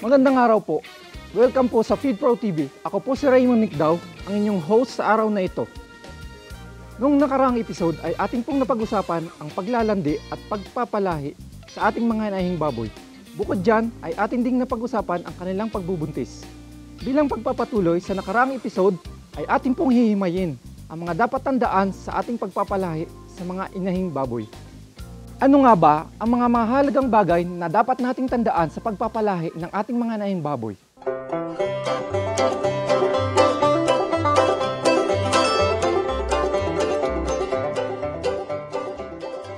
Magandang araw po. Welcome po sa FeedPro TV. Ako po si Raymond Nicdao, ang inyong host sa araw na ito. Noong nakaraang episode ay ating pong napag-usapan ang paglalandi at pagpapalahi sa ating mga inahing baboy. Bukod dyan ay ating ding napag-usapan ang kanilang pagbubuntis. Bilang pagpapatuloy sa nakaraang episode ay ating pong hihimayin ang mga dapat tandaan sa ating pagpapalahi sa mga inahing baboy. Ano nga ba ang mga mahalagang bagay na dapat nating tandaan sa pagpapalahi ng ating mga inahing baboy?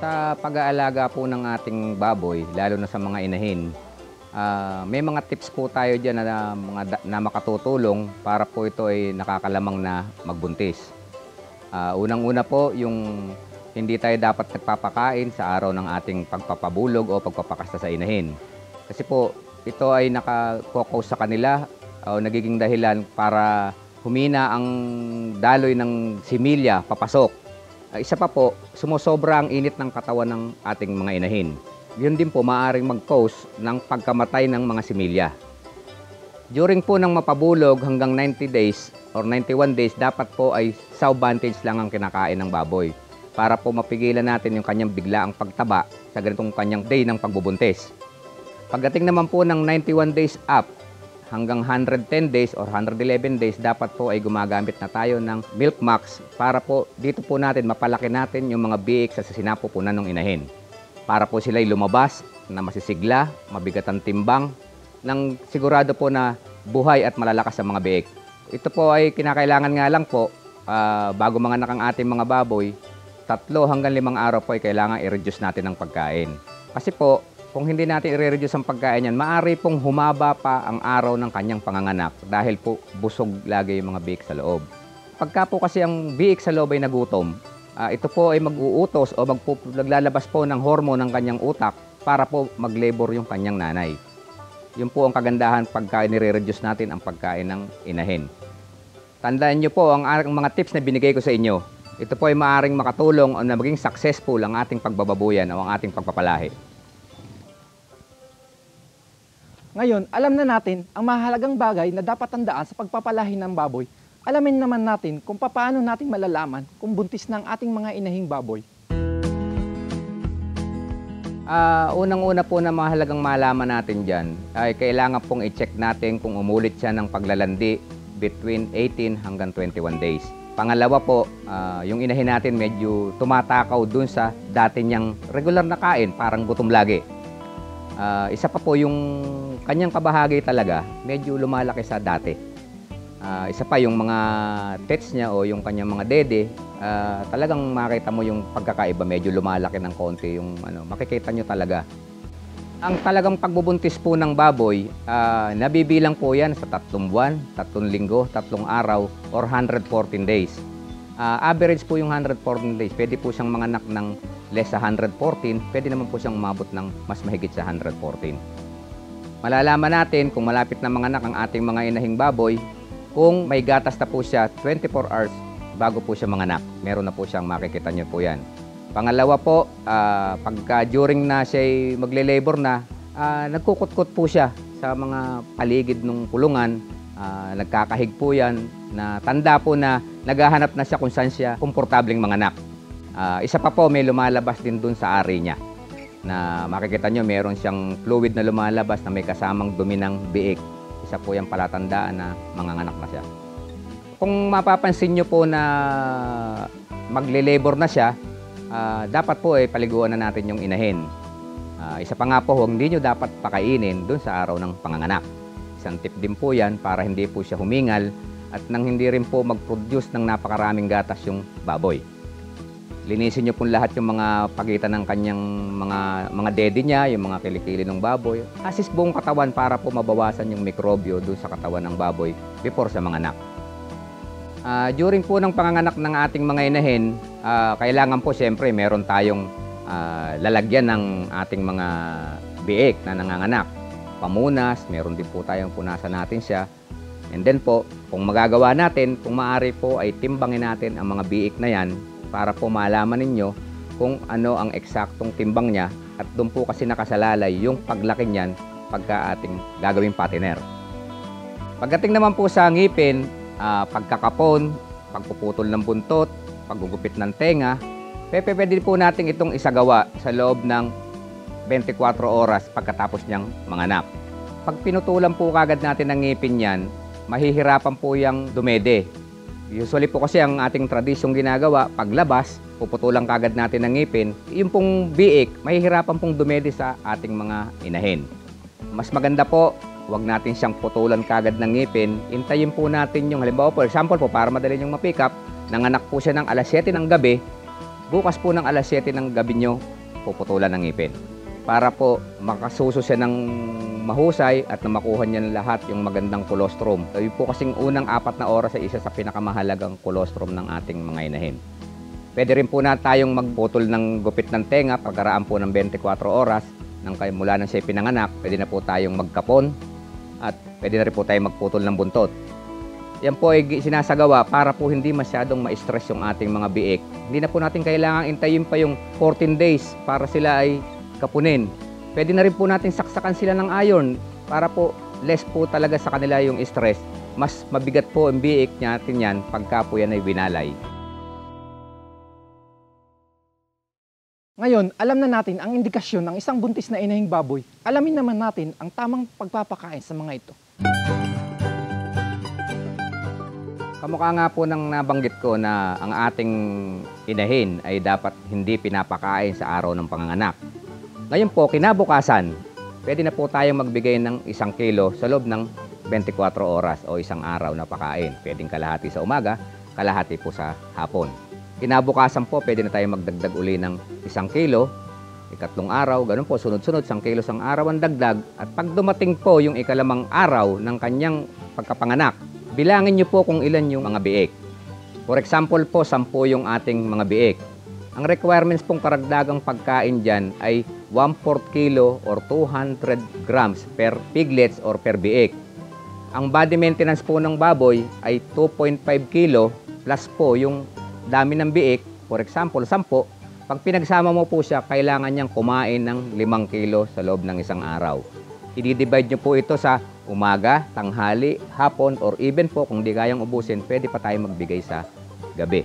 Sa pag-aalaga po ng ating baboy, lalo na sa mga inahin, may mga tips po tayo dyan na makatutulong para po ito ay nakakalamang na magbuntis. Unang-una po, yung hindi tayo dapat nagpapakain sa araw ng ating pagpapabulog o pagpapakasta sa inahin. Kasi po, ito ay nakakokus sa kanila o nagiging dahilan para humina ang daloy ng similya papasok. Isa pa po, sumusobra ang init ng katawan ng ating mga inahin. Yun din po maaaring mag-cause ng pagkamatay ng mga similya. During po ng mapabulog hanggang 90 days or 91 days, dapat po ay sow-vantage lang ang kinakain ng baboy para po mapigilan natin yung kanyang biglaang pagtaba sa ganitong kanyang day ng pagbubuntis. Pagdating naman po ng 91 days up hanggang 110 days or 111 days, dapat po ay gumagamit na tayo ng Milk Max para po dito po natin mapalaki natin yung mga biik sa sinapupunan ng inahin. Para po sila'y lumabas na masisigla, mabigat ang timbang, nang sigurado po na buhay at malalakas sa mga biik. Ito po ay kinakailangan nga lang po, bago manganak ang ating mga baboy, 3 hanggang 5 araw po ay kailangan i-reduce natin ang pagkain. Kasi po, kung hindi natin i-reduce ang pagkain yan, maaari pong humaba pa ang araw ng kanyang panganganak dahil po busog lagi yung mga biik sa loob. Pagka po kasi ang biik sa loob ay nagutom, ito po ay mag-uutos o naglalabas po ng hormone ng kanyang utak para po mag-labor yung kanyang nanay. Yun po ang kagandahan pagka nire-reduce natin ang pagkain ng inahin. Tandaan nyo po ang mga tips na binigay ko sa inyo. Ito po ay maaaring makatulong o na maging successful ang ating pagbababuyan o ang ating pagpapalahi. Ngayon, alam na natin ang mahalagang bagay na dapat tandaan sa pagpapalahi ng baboy. Alamin naman natin kung paano natin malalaman kung buntis ng ating mga inahing baboy. Unang-una po na mahalagang malaman natin dyan ay kailangan pong i-check natin kung umulit siya ng paglalandi between 18 hanggang 21 days. Pangalawa po, yung inahin natin medyo tumatakaw dun sa dati niyang regular na kain, parang gutom lagi. Isa pa po yung kanyang kabahagi talaga, medyo lumalaki sa dati. Isa pa yung mga tets niya o yung kanyang mga dede, talagang makita mo yung pagkakaiba, medyo lumalaki ng konti yung makikita nyo talaga. Ang talagang pagbubuntis po ng baboy, nabibilang po yan sa 3 buwan, 3 linggo, 3 araw, or 114 days. Average po yung 114 days. Pwede po siyang manganak ng less sa 114, pwede naman po siyang umabot ng mas mahigit sa 114. Malalaman natin kung malapit na manganak ang ating mga inahing baboy kung may gatas na po siya 24 hours bago po siya manganak. Meron na po siyang makikita niyo po yan. Pangalawa po, pagka during na siya magle-labor na, nagkukutkot po siya sa mga paligid ng kulungan, nagkakahig po yan, na tanda po na naghahanap na siya kung saan siya komportableng manganak. Isa pa po, may lumalabas din dun sa ari niya, na makikita nyo meron siyang fluid na lumalabas na may kasamang dumi ng biik. Isa po yung palatandaan na manganganak na siya. Kung mapapansin nyo po na magle-labor na siya, dapat po paliguan na natin yung inahin. Isa pa nga po, hindi nyo dapat pakainin dun sa araw ng panganganak. Isang tip din po yan para hindi po siya humingal at nang hindi rin po mag-produce ng napakaraming gatas yung baboy. Linisin nyo po lahat yung mga pagitan ng kanyang mga dede niya, yung mga kilikili ng baboy. Assist buong katawan para po mabawasan yung mikrobyo dun sa katawan ng baboy before sa manganak. During po ng panganganak ng ating mga inahin, kailangan po siyempre meron tayong lalagyan ng ating mga biik na nanganganak. Pamunas, meron din po tayong punasan natin siya. And then po, kung magagawa natin, kung maaari po ay timbangin natin ang mga biik na yan para po malaman ninyo kung ano ang eksaktong timbang niya at doon po kasi nakasalalay yung paglaki niyan pagka ating gagawing patiner. Pagdating naman po sa ngipin, pagkakapon, pagpuputol ng buntot, paggugupit ng tenga, pwede po natin itong isagawa sa loob ng 24 oras pagkatapos niyang manganak. Pag pinutulan po kagad natin ng ngipin yan, mahihirapan po yung dumede. Usually po kasi ang ating tradisyong ginagawa, paglabas, puputulan kagad natin ng ngipin, yung pong biik, mahihirapan pong dumede sa ating mga inahin. Mas maganda po, huwag natin siyang putulan kagad ng ngipin, intayin po natin yung, halimbawa for example po, para madali niyong ma-pick up, nanganak po siya ng alas 7 ng gabi, bukas po ng alas 7 ng gabi niyo, puputulan ng ngipin. Para po makasuso siya ng mahusay at na makuha niya lahat yung magandang colostrum. Sabi po kasing unang 4 na oras ay isa sa pinakamahalagang colostrum ng ating mga inahin. Pwede rin po na tayong magputol ng gupit ng tenga pagkaraan po ng 24 oras mula nang siya pinanganak. Pwede na po tayong magkapon at pwede na rin po tayong magputol ng buntot. Yan po ay sinasagawa para po hindi masyadong ma-stress yung ating mga biik. Hindi na po natin kailangang intayin pa yung 14 days para sila ay kapunin. Pwede na rin po natin saksakan sila ng iron para po less po talaga sa kanila yung stress. Mas mabigat po ang biik natin yan pagka po yan ay winalay. Ngayon, alam na natin ang indikasyon ng isang buntis na inahing baboy. Alamin naman natin ang tamang pagpapakain sa mga ito. Kamukha nga po ng nabanggit ko na ang ating inahin ay dapat hindi pinapakain sa araw ng panganganak. Ngayon po, kinabukasan, pwede na po tayong magbigay ng 1 kilo sa loob ng 24 oras o isang araw na pakain. Pwedeng kalahati sa umaga, kalahati po sa hapon. Kinabukasan po, pwede na tayong magdagdag uli ng 1 kilo, ikatlong araw, ganun po, sunod-sunod, 1 kilo sang araw ang dagdag. At pag dumating po yung ikalamang araw ng kanyang pagkapanganak, bilangin niyo po kung ilan yung mga biik. For example po, 10 yung ating mga biik. Ang requirements pong karagdagang pagkain dyan ay 1/4 kilo or 200 grams per piglets or per biik. Ang body maintenance po ng baboy ay 2.5 kilo plus po yung dami ng biik, for example, 10. Pag pinagsama mo po siya, kailangan niyang kumain ng 5 kilo sa loob ng isang araw. I-divide niyo po ito sa umaga, tanghali, hapon, or even po kung di kayang ubusin, pwede pa tayo magbigay sa gabi.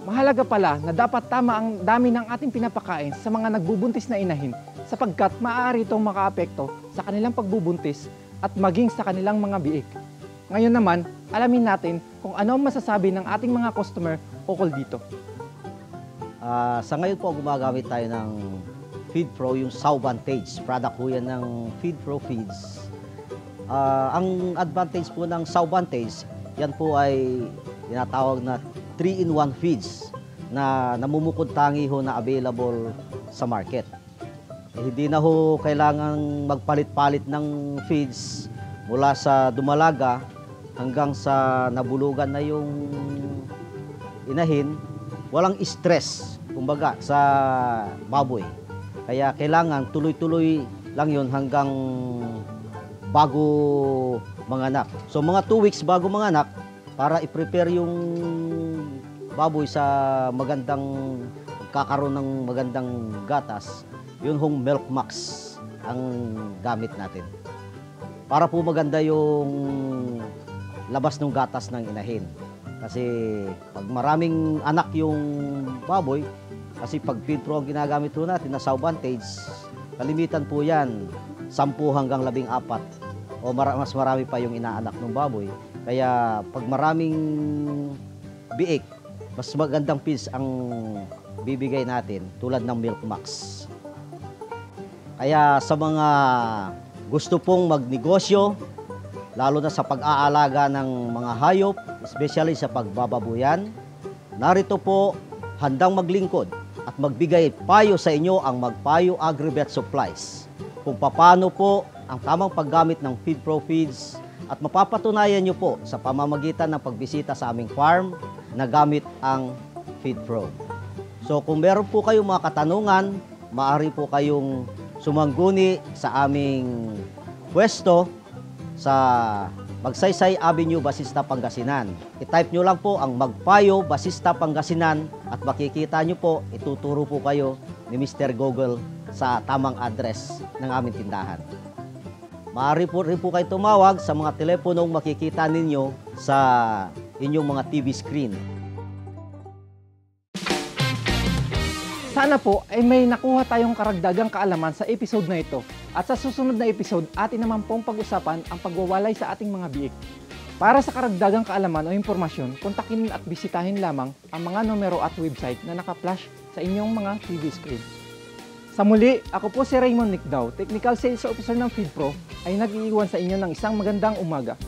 Mahalaga pala na dapat tama ang dami ng ating pinapakain sa mga nagbubuntis na inahin sapagkat maaari itong makaapekto sa kanilang pagbubuntis at maging sa kanilang mga biik. Ngayon naman, alamin natin kung ano ang masasabi ng ating mga customer ukol dito. Sa ngayon po, gumagamit tayo ng FeedPro, yung Sauvantage. Product po yan ng FeedPro Feeds. Ang advantage po ng Sauvantage, yan po ay tinatawag na 3-in-1 feeds na namumukod tangi ho na available sa market. Hindi na ho kailangan magpalit-palit ng feeds mula sa dumalaga hanggang sa nabulugan na yung inahin. Walang stress, kumbaga, sa baboy. Kaya kailangan tuloy-tuloy lang yun hanggang bago manganak. So mga 2 weeks bago manganak, para i-prepare yung baboy sa kakaroon ng magandang gatas, yun hong Milk Max ang gamit natin. Para po maganda yung labas ng gatas ng inahin. Kasi pag maraming anak yung baboy, kasi pag FeedPro ang ginagamit po natin na Sauvantage, kalimitan po yan, 10 hanggang 14 o mas marami pa yung inaanak ng baboy. Kaya pag maraming biik, mas magandang feeds ang bibigay natin tulad ng Milk Max. Kaya sa mga gusto pong magnegosyo, lalo na sa pag-aalaga ng mga hayop, especially sa pagbababuyan, narito po handang maglingkod at magbigay payo sa inyo ang Magpayo Agri-Vet Supplies kung paano po ang tamang paggamit ng FeedPro Feeds, at mapapatunayan nyo po sa pamamagitan ng pagbisita sa aming farm na gamit ang FeedPro. So kung meron po kayong mga katanungan, maaari po kayong sumangguni sa aming pwesto sa Magsaysay Avenue, Basista, Pangasinan. I-type nyo lang po ang Magpayo, Basista, Pangasinan at makikita nyo po, ituturo po kayo ni Mr. Google sa tamang address ng aming tindahan. Maaari po rin po kayo tumawag sa mga teleponong makikita ninyo sa inyong mga TV screen. Sana po ay may nakuha tayong karagdagang kaalaman sa episode na ito. At sa susunod na episode, atin naman pong pag-usapan ang pagwawalay sa ating mga biik. Para sa karagdagang kaalaman o impormasyon, kontakin at bisitahin lamang ang mga numero at website na naka-flash sa inyong mga TV screen. Sa muli, ako po si Raymond Nicdao, Technical Sales Officer ng FeedPro, ay nag-iiwan sa inyo ng isang magandang umaga.